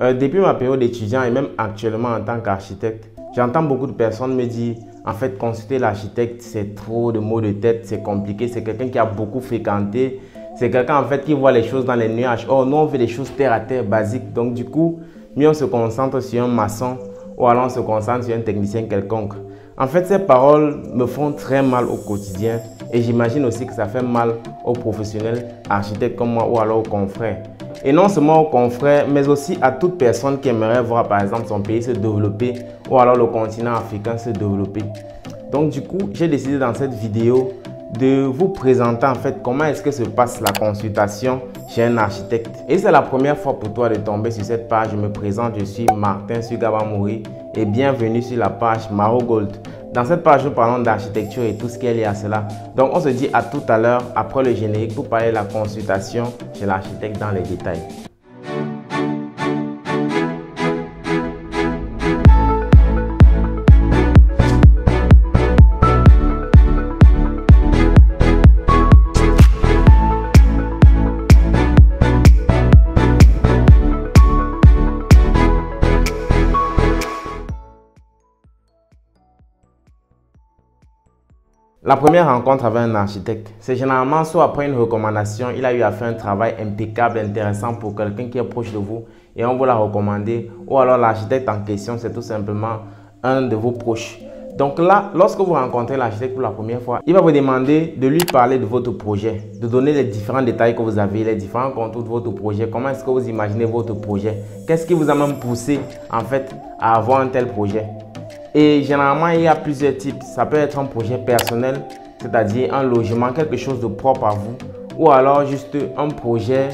Depuis ma période d'étudiant et même actuellement en tant qu'architecte, j'entends beaucoup de personnes me dire en fait consulter l'architecte c'est trop de maux de tête, c'est compliqué, c'est quelqu'un qui a beaucoup fréquenté, c'est quelqu'un en fait qui voit les choses dans les nuages. Or nous on fait des choses terre à terre basiques, donc du coup mieux on se concentre sur un maçon ou alors on se concentre sur un technicien quelconque. En fait ces paroles me font très mal au quotidien et j'imagine aussi que ça fait mal aux professionnels architectes comme moi ou alors aux confrères. Et non seulement aux confrères, mais aussi à toute personne qui aimerait voir par exemple son pays se développer ou alors le continent africain se développer. Donc du coup, j'ai décidé dans cette vidéo de vous présenter en fait comment est-ce que se passe la consultation chez un architecte. Et c'est la première fois pour toi de tomber sur cette page. Je me présente, je suis Martin Sugaba-Mouri et bienvenue sur la page Maro Gold. Dans cette page, nous parlons d'architecture et tout ce qui est lié à cela. Donc, on se dit à tout à l'heure après le générique pour parler de la consultation chez l'architecte dans les détails. La première rencontre avec un architecte, c'est généralement soit après une recommandation, il a eu à faire un travail impeccable, intéressant pour quelqu'un qui est proche de vous et on vous l'a recommandé, ou alors l'architecte en question, c'est tout simplement un de vos proches. Donc là, lorsque vous rencontrez l'architecte pour la première fois, il va vous demander de lui parler de votre projet, de donner les différents détails que vous avez, les différents contours de votre projet, comment est-ce que vous imaginez votre projet, qu'est-ce qui vous a même poussé en fait à avoir un tel projet. Et généralement, il y a plusieurs types. Ça peut être un projet personnel, c'est-à-dire un logement, quelque chose de propre à vous. Ou alors juste un projet,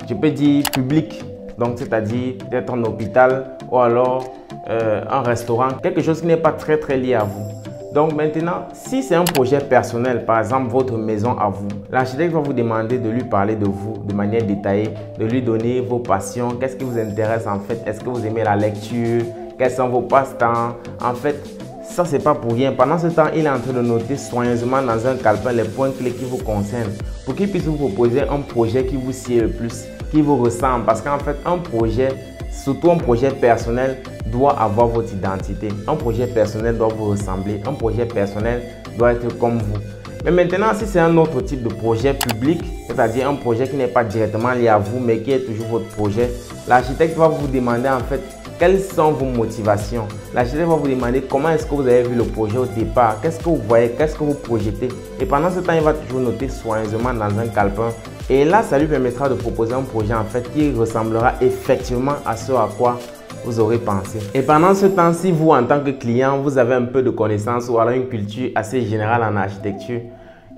je peux dire public. Donc, c'est-à-dire peut-être un hôpital ou alors un restaurant. Quelque chose qui n'est pas très lié à vous. Donc maintenant, si c'est un projet personnel, par exemple votre maison à vous, l'architecte va vous demander de lui parler de vous de manière détaillée, de lui donner vos passions, qu'est-ce qui vous intéresse en fait, est-ce que vous aimez la lecture, quels sont vos passe-temps. En fait, ça c'est pas pour rien. Pendant ce temps, il est en train de noter soigneusement dans un calepin les points clés qui vous concernent pour qu'il puisse vous proposer un projet qui vous sied le plus, qui vous ressemble. Parce qu'en fait, un projet, surtout un projet personnel, doit avoir votre identité. Un projet personnel doit vous ressembler. Un projet personnel doit être comme vous. Mais maintenant, si c'est un autre type de projet public, c'est-à-dire un projet qui n'est pas directement lié à vous, mais qui est toujours votre projet, l'architecte va vous demander en fait quelles sont vos motivations. L'architecte va vous demander comment est-ce que vous avez vu le projet au départ, qu'est-ce que vous voyez, qu'est-ce que vous projetez. Et pendant ce temps, il va toujours noter soigneusement dans un calepin. Et là, ça lui permettra de proposer un projet en fait qui ressemblera effectivement à ce à quoi vous aurez pensé. Et pendant ce temps, si vous en tant que client, vous avez un peu de connaissances ou alors une culture assez générale en architecture,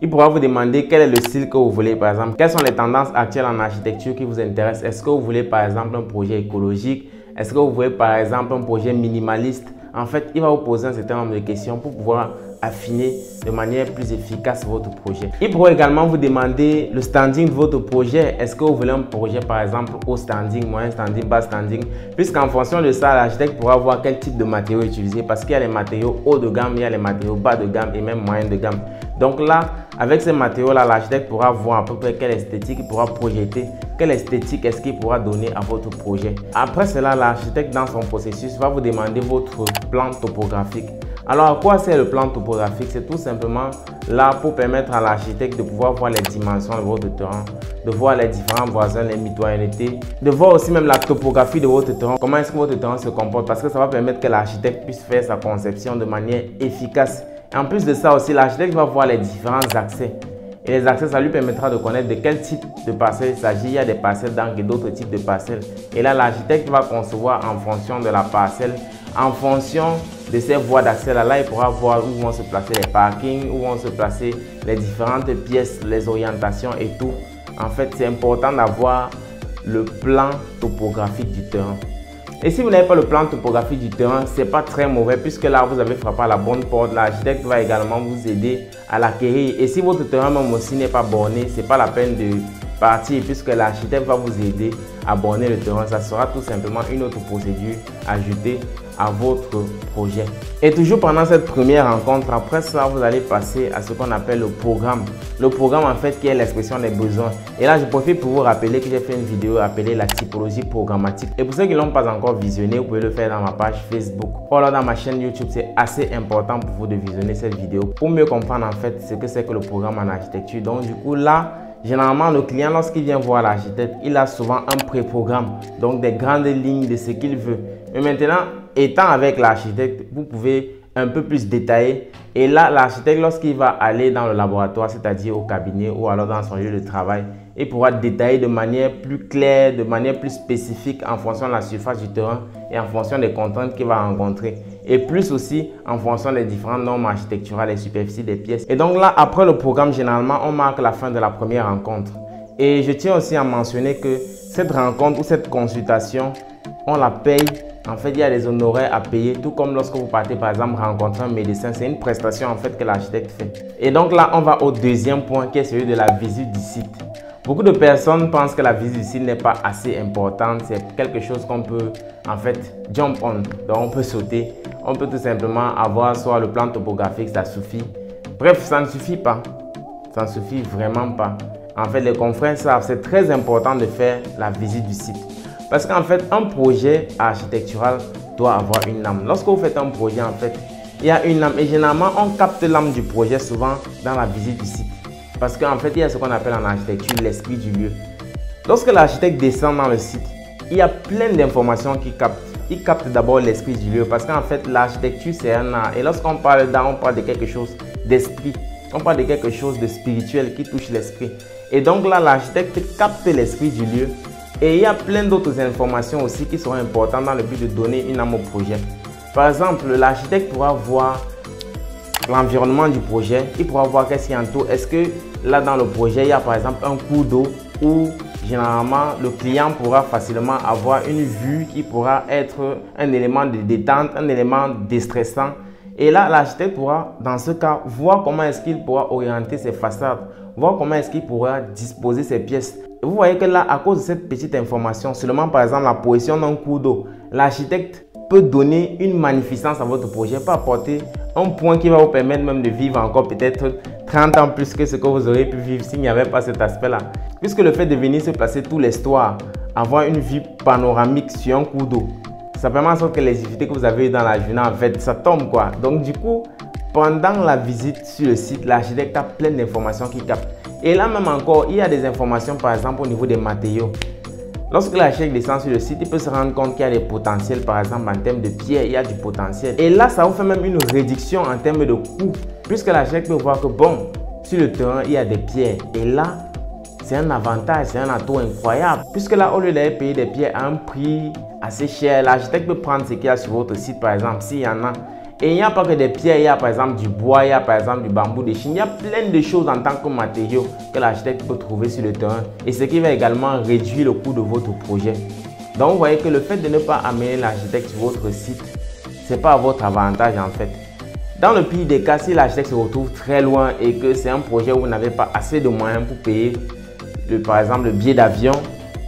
il pourra vous demander quel est le style que vous voulez par exemple. Quelles sont les tendances actuelles en architecture qui vous intéressent. Est-ce que vous voulez par exemple un projet écologique? Est-ce que vous voulez par exemple un projet minimaliste? En fait, il va vous poser un certain nombre de questions pour pouvoir affiner de manière plus efficace votre projet. Il pourra également vous demander le standing de votre projet. Est-ce que vous voulez un projet par exemple haut standing, moyen standing, bas standing? Puisqu'en fonction de ça, l'architecte pourra voir quel type de matériaux utiliser parce qu'il y a les matériaux haut de gamme, il y a les matériaux bas de gamme et même moyen de gamme. Donc là, avec ces matériaux-là, l'architecte pourra voir à peu près quelle esthétique il pourra projeter, quelle esthétique est-ce qu'il pourra donner à votre projet. Après cela, l'architecte dans son processus va vous demander votre plan topographique. Alors, à quoi sert le plan topographique? C'est tout simplement là pour permettre à l'architecte de pouvoir voir les dimensions de votre terrain, de voir les différents voisins, les mitoyennetés, de voir aussi même la topographie de votre terrain, comment est-ce que votre terrain se comporte parce que ça va permettre que l'architecte puisse faire sa conception de manière efficace. Et en plus de ça aussi, l'architecte va voir les différents accès. Et les accès, ça lui permettra de connaître de quel type de parcelle il s'agit. Il y a des parcelles d'angle et d'autres types de parcelles. Et là, l'architecte va concevoir en fonction de la parcelle, en fonction de ces voies d'accès. Là, il pourra voir où vont se placer les parkings, où vont se placer les différentes pièces, les orientations et tout. En fait, c'est important d'avoir le plan topographique du terrain. Et si vous n'avez pas le plan topographique du terrain, ce n'est pas très mauvais puisque là, vous avez frappé à la bonne porte. L'architecte va également vous aider à l'acquérir. Et si votre terrain même aussi n'est pas borné, ce n'est pas la peine de partir puisque l'architecte va vous aider abonner le terrain. Ça sera tout simplement une autre procédure ajoutée à votre projet. Et toujours pendant cette première rencontre, après ça, vous allez passer à ce qu'on appelle le programme. Le programme, en fait, qui est l'expression des besoins. Et là, je profite pour vous rappeler que j'ai fait une vidéo appelée la typologie programmatique. Et pour ceux qui ne l'ont pas encore visionné, vous pouvez le faire dans ma page Facebook ou alors dans ma chaîne YouTube. C'est assez important pour vous de visionner cette vidéo pour mieux comprendre, en fait, ce que c'est que le programme en architecture. Donc, du coup, là, généralement, le client, lorsqu'il vient voir l'architecte, il a souvent un pré-programme, donc des grandes lignes de ce qu'il veut. Mais maintenant, étant avec l'architecte, vous pouvez un peu plus détailler. Et là, l'architecte, lorsqu'il va aller dans le laboratoire, c'est-à-dire au cabinet ou alors dans son lieu de travail, il pourra détailler de manière plus claire, de manière plus spécifique en fonction de la surface du terrain et en fonction des contraintes qu'il va rencontrer. Et plus aussi en fonction des différentes normes architecturales et superficies des pièces. Et donc là, après le programme, généralement, on marque la fin de la première rencontre. Et je tiens aussi à mentionner que cette rencontre ou cette consultation, on la paye. En fait, il y a des honoraires à payer, tout comme lorsque vous partez par exemple rencontrer un médecin. C'est une prestation en fait que l'architecte fait. Et donc là, on va au deuxième point qui est celui de la visite du site. Beaucoup de personnes pensent que la visite du site n'est pas assez importante. C'est quelque chose qu'on peut en fait jump on. Donc on peut sauter. On peut tout simplement avoir soit le plan topographique, ça suffit. Bref, ça ne suffit pas. Ça ne suffit vraiment pas. En fait, les confrères savent, c'est très important de faire la visite du site. Parce qu'en fait, un projet architectural doit avoir une âme. Lorsque vous faites un projet, en fait, il y a une âme. Et généralement, on capte l'âme du projet souvent dans la visite du site. Parce qu'en fait, il y a ce qu'on appelle en architecture l'esprit du lieu. Lorsque l'architecte descend dans le site, il y a plein d'informations qu'il capte. Il capte d'abord l'esprit du lieu. Parce qu'en fait, l'architecture, c'est un art. Et lorsqu'on parle d'art, on parle de quelque chose d'esprit. On parle de quelque chose de spirituel qui touche l'esprit. Et donc là, l'architecte capte l'esprit du lieu. Et il y a plein d'autres informations aussi qui sont importantes dans le but de donner une âme au projet. Par exemple, l'architecte pourra voir l'environnement du projet. Il pourra voir qu'est-ce qui entoure. Est-ce que là dans le projet, il y a par exemple un cours d'eau où généralement le client pourra facilement avoir une vue qui pourra être un élément de détente, un élément déstressant. Et là, l'architecte pourra, dans ce cas, voir comment est-ce qu'il pourra orienter ses façades, voir comment est-ce qu'il pourra disposer ses pièces. Vous voyez que là, à cause de cette petite information, seulement par exemple la position d'un cours d'eau, l'architecte peut donner une magnificence à votre projet, peut apporter un point qui va vous permettre même de vivre encore peut-être 30 ans plus que ce que vous auriez pu vivre s'il n'y avait pas cet aspect-là. Puisque le fait de venir se placer tous les soirs, avoir une vue panoramique sur un cours d'eau, ça permet en sorte que les difficultés que vous avez eues dans la journée, en fait, ça tombe quoi. Donc du coup, pendant la visite sur le site, l'architecte a plein d'informations qu'il capte. Et là même encore, il y a des informations par exemple au niveau des matériaux. Lorsque l'architecte descend sur le site, il peut se rendre compte qu'il y a des potentiels, par exemple en termes de pierre, il y a du potentiel. Et là, ça vous fait même une réduction en termes de coût, puisque l'architecte peut voir que bon, sur le terrain, il y a des pierres. Et là, c'est un avantage, c'est un atout incroyable. Puisque là, au lieu d'aller payer des pierres à un prix assez cher, l'architecte peut prendre ce qu'il y a sur votre site, par exemple, s'il y en a. Et il n'y a pas que des pierres, il y a par exemple du bois, il y a par exemple du bambou de Chine. Il y a plein de choses en tant que matériaux que l'architecte peut trouver sur le terrain. Et ce qui va également réduire le coût de votre projet. Donc vous voyez que le fait de ne pas amener l'architecte sur votre site, ce n'est pas à votre avantage en fait. Dans le pire des cas, si l'architecte se retrouve très loin et que c'est un projet où vous n'avez pas assez de moyens pour payer par exemple le billet d'avion,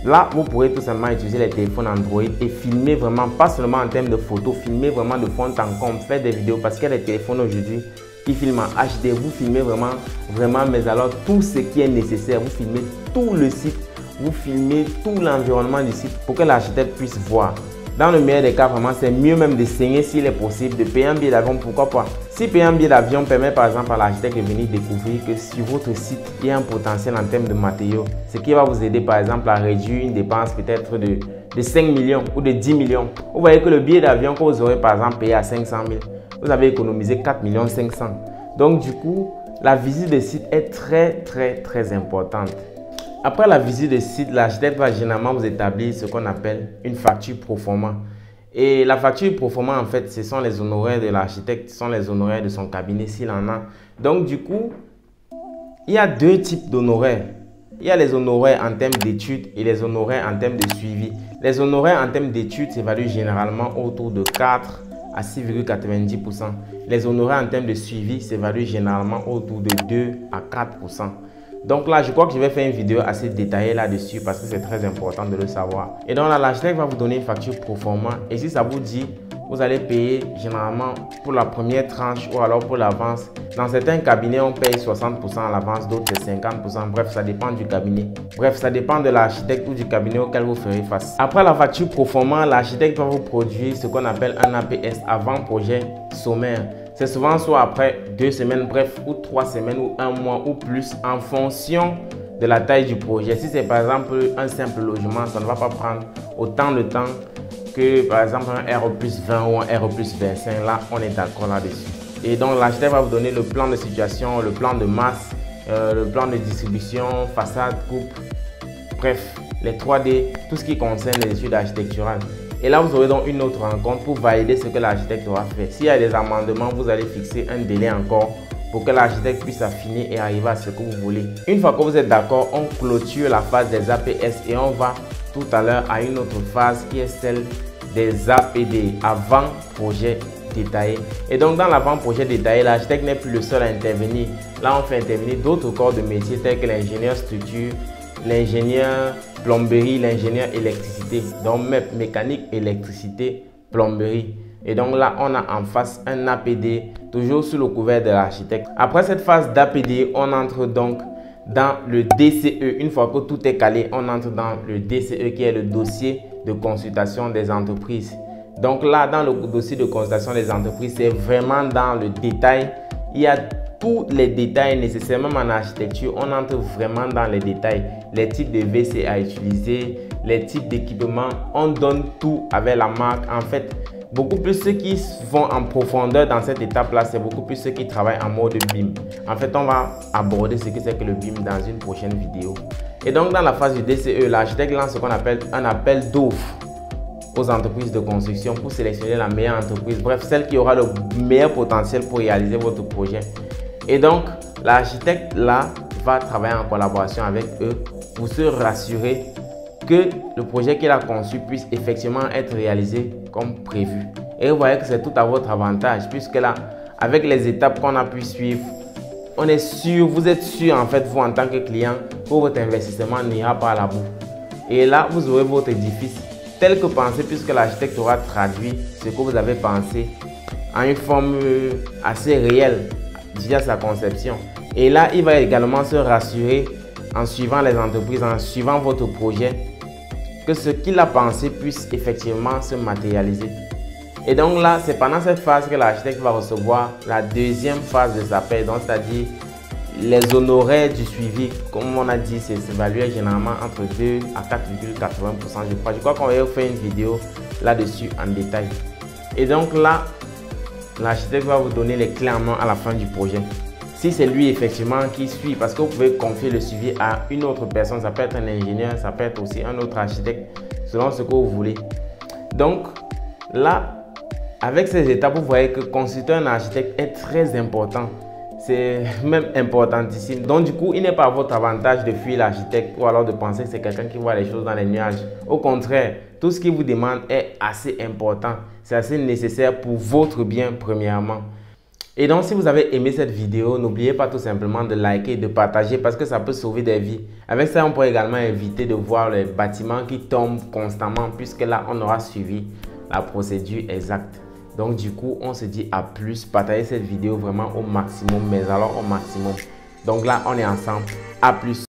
là, vous pourrez tout simplement utiliser les téléphones Android et filmer vraiment, pas seulement en termes de photos, filmer vraiment de fond en comble, faire des vidéos parce qu'il y a des téléphones aujourd'hui qui filment en HD. Vous filmez vraiment, mais alors tout ce qui est nécessaire, vous filmez tout le site, vous filmez tout l'environnement du site pour que l'architecte puisse voir. Dans le meilleur des cas, vraiment, c'est mieux même de saigner s'il est possible, de payer un billet d'avion, pourquoi pas. Si payer un billet d'avion permet par exemple à l'architecte de venir découvrir que sur votre site, il y a un potentiel en termes de matériaux, ce qui va vous aider par exemple à réduire une dépense peut-être de 5 millions ou de 10 millions. Vous voyez que le billet d'avion que vous aurez par exemple payé à 500 000, vous avez économisé 4 500 000. Donc du coup, la visite de site est très importante. Après la visite de site, l'architecte va généralement vous établir ce qu'on appelle une facture pro forma. Et la facture pro forma, en fait, ce sont les honoraires de l'architecte, ce sont les honoraires de son cabinet s'il en a. Donc, du coup, il y a deux types d'honoraires. Il y a les honoraires en termes d'études et les honoraires en termes de suivi. Les honoraires en termes d'études s'évaluent généralement autour de 4 à 6,90%. Les honoraires en termes de suivi s'évaluent généralement autour de 2 à 4%. Donc là, je crois que je vais faire une vidéo assez détaillée là-dessus parce que c'est très important de le savoir. Et donc là, l'architecte va vous donner une facture pro forma. Et si ça vous dit, vous allez payer généralement pour la première tranche ou alors pour l'avance. Dans certains cabinets, on paye 60% à l'avance, d'autres c'est 50%. Bref, ça dépend du cabinet. Bref, ça dépend de l'architecte ou du cabinet auquel vous ferez face. Après la facture pro forma, l'architecte va vous produire ce qu'on appelle un APS, avant-projet sommaire. C'est souvent soit après 2 semaines, bref, ou 3 semaines, ou 1 mois, ou plus, en fonction de la taille du projet. Si c'est par exemple un simple logement, ça ne va pas prendre autant de temps que par exemple un RE plus 20 ou un RE plus 25. Là, on est d'accord là-dessus. Et donc, l'architecte va vous donner le plan de situation, le plan de masse, le plan de distribution, façade, coupe, bref, les 3D, tout ce qui concerne les études architecturales. Et là, vous aurez donc une autre rencontre pour valider ce que l'architecte aura fait. S'il y a des amendements, vous allez fixer un délai encore pour que l'architecte puisse affiner et arriver à ce que vous voulez. Une fois que vous êtes d'accord, on clôture la phase des APS et on va tout à l'heure à une autre phase qui est celle des APD, avant projet détaillé. Et donc dans l'avant-projet détaillé, l'architecte n'est plus le seul à intervenir. Là, on fait intervenir d'autres corps de métier tels que l'ingénieur structure, l'ingénieur plomberie, l'ingénieur électricité, donc MEP, mécanique, électricité, plomberie. Et donc là, on a en face un APD, toujours sous le couvert de l'architecte. Après cette phase d'APD, on entre donc dans le DCE. Une fois que tout est calé, on entre dans le DCE qui est le dossier de consultation des entreprises. Donc là, dans le dossier de consultation des entreprises, c'est vraiment dans le détail. Il y a tous les détails nécessaires, même en architecture, on entre vraiment dans les détails. Les types de WC à utiliser, les types d'équipements, on donne tout avec la marque. En fait, beaucoup plus ceux qui vont en profondeur dans cette étape-là, c'est beaucoup plus ceux qui travaillent en mode BIM. En fait, on va aborder ce que c'est que le BIM dans une prochaine vidéo. Et donc, dans la phase du DCE, l'architecte lance ce qu'on appelle un appel d'offres aux entreprises de construction pour sélectionner la meilleure entreprise, bref, celle qui aura le meilleur potentiel pour réaliser votre projet. Et donc, l'architecte là va travailler en collaboration avec eux pour se rassurer que le projet qu'il a conçu puisse effectivement être réalisé comme prévu. Et vous voyez que c'est tout à votre avantage puisque là, avec les étapes qu'on a pu suivre, on est sûr, vous êtes sûr en fait, vous en tant que client, que votre investissement n'ira pas à la boue. Et là, vous aurez votre édifice tel que pensé puisque l'architecte aura traduit ce que vous avez pensé en une forme assez réelle via sa conception. Et là, il va également se rassurer en suivant les entreprises, en suivant votre projet, que ce qu'il a pensé puisse effectivement se matérialiser. Et donc là, c'est pendant cette phase que l'architecte va recevoir la deuxième phase de sa paie, donc c'est-à-dire les honoraires du suivi. Comme on a dit, c'est évalué généralement entre 2 à 4,80%, je crois. Je crois qu'on va faire une vidéo là-dessus en détail. Et donc là, l'architecte va vous donner les clés en main à la fin du projet. Si c'est lui effectivement qui suit, parce que vous pouvez confier le suivi à une autre personne, ça peut être un ingénieur, ça peut être aussi un autre architecte, selon ce que vous voulez. Donc là, avec ces étapes, vous voyez que consulter un architecte est très important. C'est même importantissime. Donc du coup, il n'est pas à votre avantage de fuir l'architecte ou alors de penser que c'est quelqu'un qui voit les choses dans les nuages. Au contraire, tout ce qu'il vous demande est assez important. C'est assez nécessaire pour votre bien premièrement. Et donc, si vous avez aimé cette vidéo, n'oubliez pas tout simplement de liker et de partager parce que ça peut sauver des vies. Avec ça, on pourrait également éviter de voir les bâtiments qui tombent constamment puisque là, on aura suivi la procédure exacte. Donc du coup, on se dit à plus. Partagez cette vidéo vraiment au maximum, mais alors au maximum. Donc là, on est ensemble. À plus.